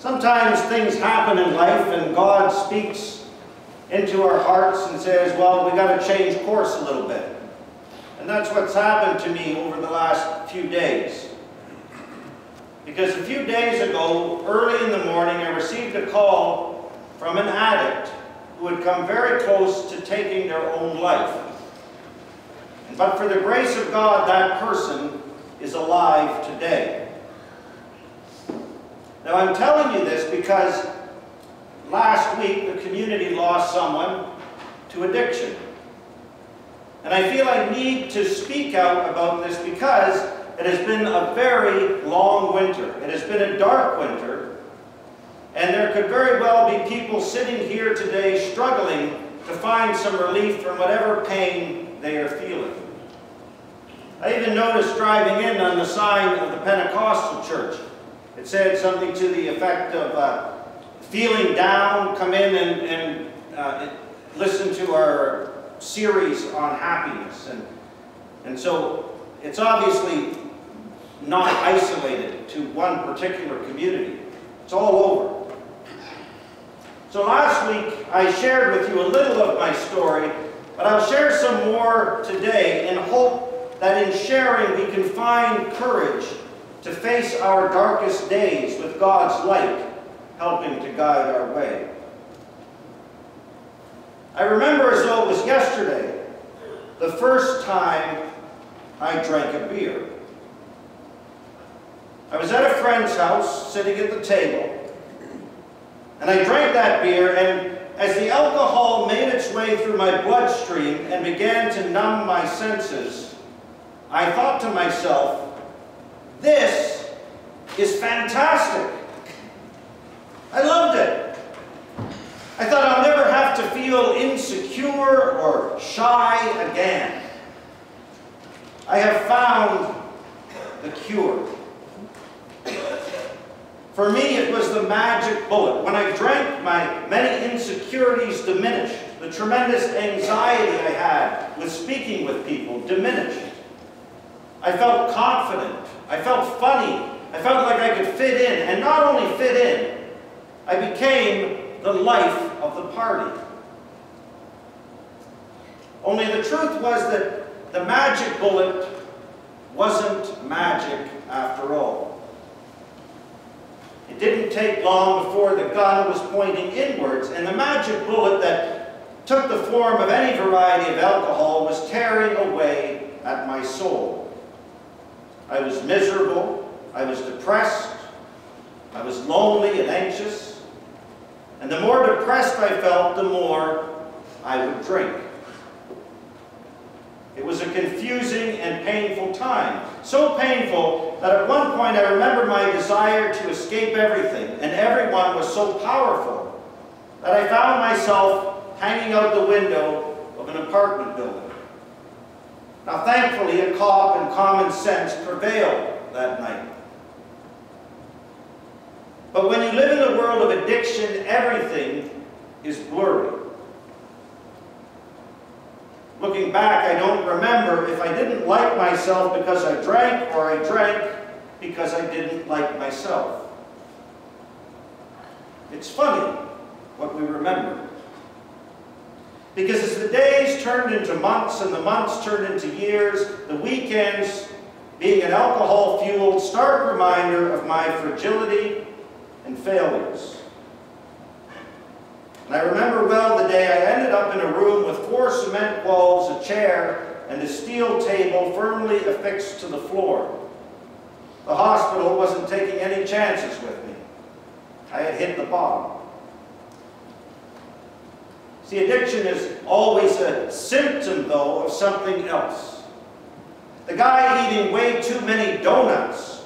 Sometimes things happen in life and God speaks into our hearts and says, well, we got to change course a little bit. And that's what's happened to me over the last few days. Because a few days ago, early in the morning, I received a call from an addict who had come very close to taking their own life. But for the grace of God, that person is alive today. Now, I'm telling you this because last week the community lost someone to addiction. And I feel I need to speak out about this because it has been a very long winter. It has been a dark winter. And there could very well be people sitting here today struggling to find some relief from whatever pain they are feeling. I even noticed driving in on the sign of the Pentecostal church, it said something to the effect of feeling down, come in and listen to our series on happiness. And so it's obviously not isolated to one particular community. It's all over. So last week I shared with you a little of my story, but I'll share some more today in hope that in sharing we can find courage to face our darkest days with God's light helping to guide our way. I remember as though it was yesterday, the first time I drank a beer. I was at a friend's house, sitting at the table, and I drank that beer, and as the alcohol made its way through my bloodstream and began to numb my senses, I thought to myself, this is fantastic. I loved it. I thought I'll never have to feel insecure or shy again. I have found the cure. For me, it was the magic bullet. When I drank, my many insecurities diminished. The tremendous anxiety I had with speaking with people diminished. I felt confident. I felt funny. I felt like I could fit in. And not only fit in, I became the life of the party. Only the truth was that the magic bullet wasn't magic after all. It didn't take long before the gun was pointing inwards, and the magic bullet that took the form of any variety of alcohol was tearing away at my soul. I was miserable, I was depressed, I was lonely and anxious, and the more depressed I felt, the more I would drink. It was a confusing and painful time. So painful that at one point I remember my desire to escape everything and everyone was so powerful that I found myself hanging out the window of an apartment building. Now thankfully a cop and common sense prevailed that night. But when you live in the world of addiction, everything is blurry. Looking back, I don't remember if I didn't like myself because I drank or I drank because I didn't like myself. It's funny what we remember. Because as the days turned into months and the months turned into years, the weekends, being an alcohol-fueled stark reminder of my fragility and failures. And I remember well the day I ended up in a room with 4 cement walls, a chair, and a steel table firmly affixed to the floor. The hospital wasn't taking any chances with me. I had hit the bottom. See, addiction is always a symptom, though, of something else. The guy eating way too many donuts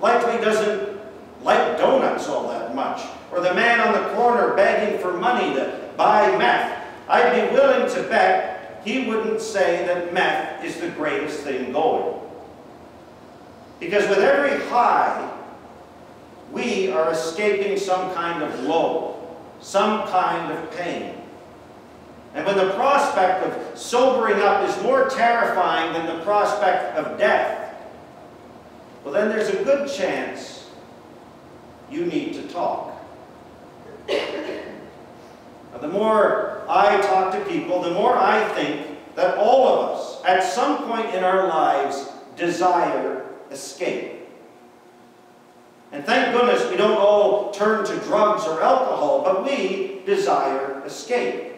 likely doesn't like donuts all that much. Or the man on the corner begging for money to buy meth. I'd be willing to bet he wouldn't say that meth is the greatest thing going. Because with every high, we are escaping some kind of low, some kind of pain. And when the prospect of sobering up is more terrifying than the prospect of death, well then there's a good chance you need to talk. But the more I talk to people, the more I think that all of us, at some point in our lives, desire escape. And thank goodness we don't all turn to drugs or alcohol, but we desire escape.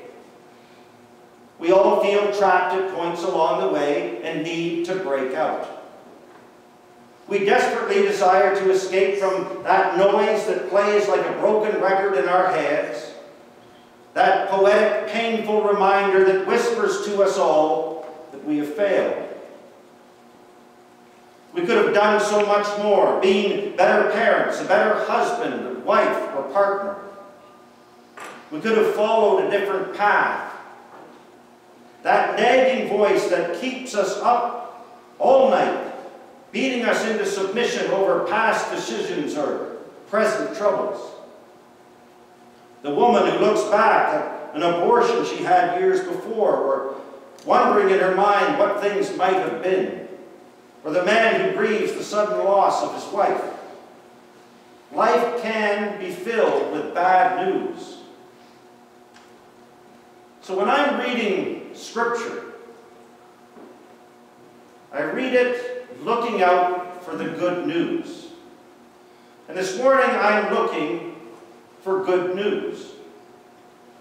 We all feel trapped at points along the way and need to break out. We desperately desire to escape from that noise that plays like a broken record in our heads, that poetic, painful reminder that whispers to us all that we have failed. We could have done so much more, being better parents, a better husband, wife, or partner. We could have followed a different path. That nagging voice that keeps us up all night, beating us into submission over past decisions or present troubles. The woman who looks back at an abortion she had years before, or wondering in her mind what things might have been. Or the man who grieves the sudden loss of his wife. Life can be filled with bad news. So when I'm reading Scripture, I read it looking out for the good news. And this morning I'm looking for good news.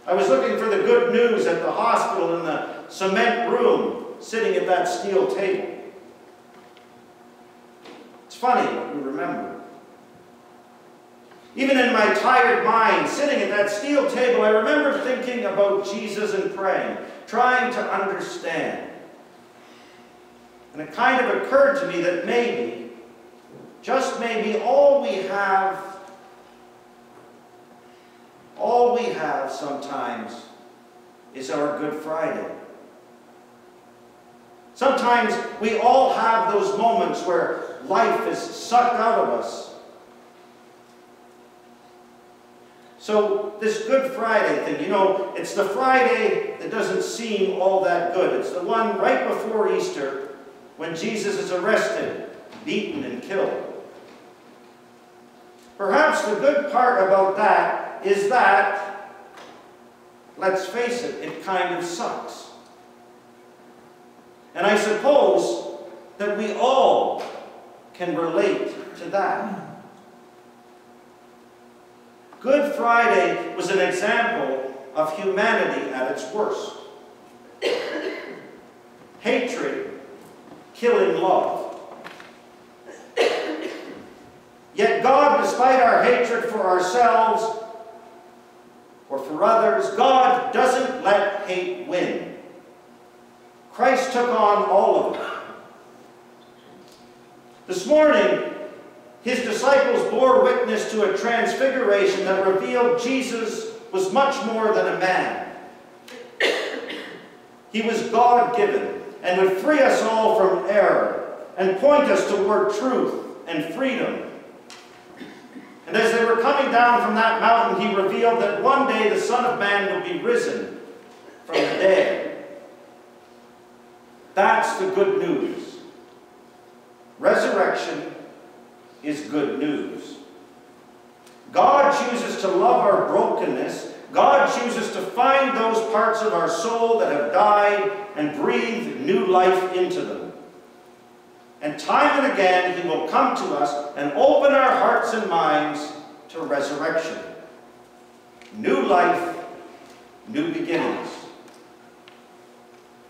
I was looking for the good news at the hospital in the cement room, sitting at that steel table. It's funny what we remember. Even in my tired mind, sitting at that steel table, I remember thinking about Jesus and praying, trying to understand. And it kind of occurred to me that maybe, just maybe, all we have sometimes is our Good Friday. Sometimes we all have those moments where life is sucked out of us. So this Good Friday thing, you know, it's the Friday that doesn't seem all that good. It's the one right before Easter when Jesus is arrested, beaten, and killed. Perhaps the good part about that is that, let's face it, it kind of sucks. And I suppose that we all can relate to that. Good Friday was an example of humanity at its worst. Hatred killing love. Yet God, despite our hatred for ourselves or for others, God doesn't let hate win. Christ took on all of it. This morning, his disciples bore witness to a transfiguration that revealed Jesus was much more than a man. He was God-given and would free us all from error and point us toward truth and freedom. And as they were coming down from that mountain, he revealed that one day the Son of Man will be risen from the dead. That's the good news. Resurrection is good news. God chooses to love our brokenness. God chooses to find those parts of our soul that have died and breathe new life into them. And time and again, he will come to us and open our hearts and minds to resurrection. New life, new beginnings.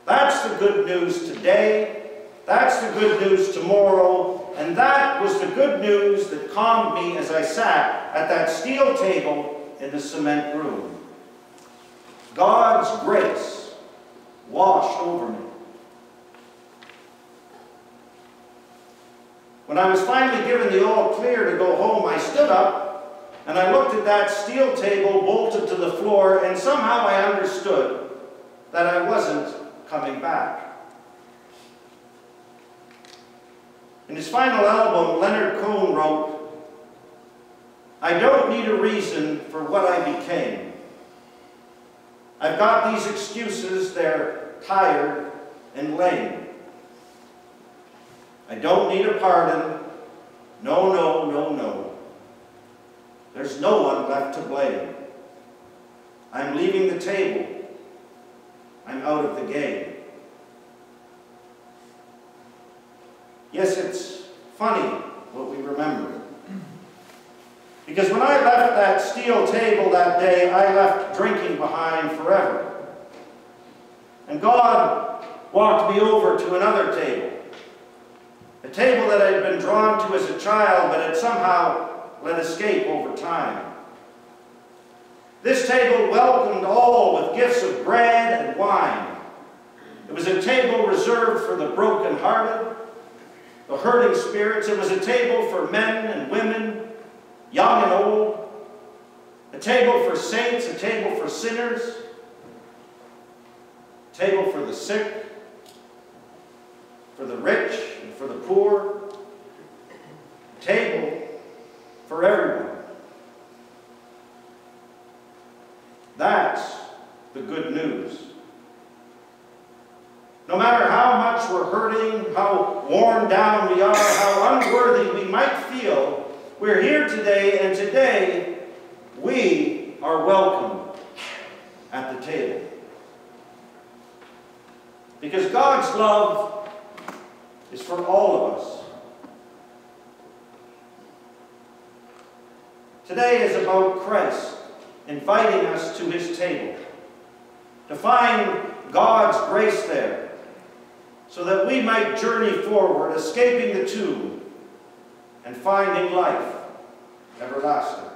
That's the good news today. That's the good news tomorrow. And that was the good news that calmed me as I sat at that steel table in the cement room. God's grace washed over me. When I was finally given the all clear to go home, I stood up and I looked at that steel table bolted to the floor, and somehow I understood that I wasn't coming back. In his final album, Leonard Cohen wrote, "I don't need a reason for what I became. I've got these excuses, they're tired and lame. I don't need a pardon, no, no, no, no. There's no one left to blame. I'm leaving the table. I'm out of the game. Yes, it's funny what we remember. Because when I left that steel table that day, I left drinking behind forever. And God walked me over to another table. A table that I had been drawn to as a child, but had somehow let escape over time. This table welcomed all with gifts of bread and wine. It was a table reserved for the broken-hearted, the hurting spirits. It was a table for men and women, young and old. A table for saints, a table for sinners. A table for the sick, for the rich, and for the poor. A table for everyone. That's the good news. No matter how much we're hurting, how worn down we are, how unworthy we might feel, we're here today, and today we are welcome at the table. Because God's love is for all of us. Today is about Christ inviting us to his table, to find God's grace there, so that we might journey forward, escaping the tomb and finding life everlasting.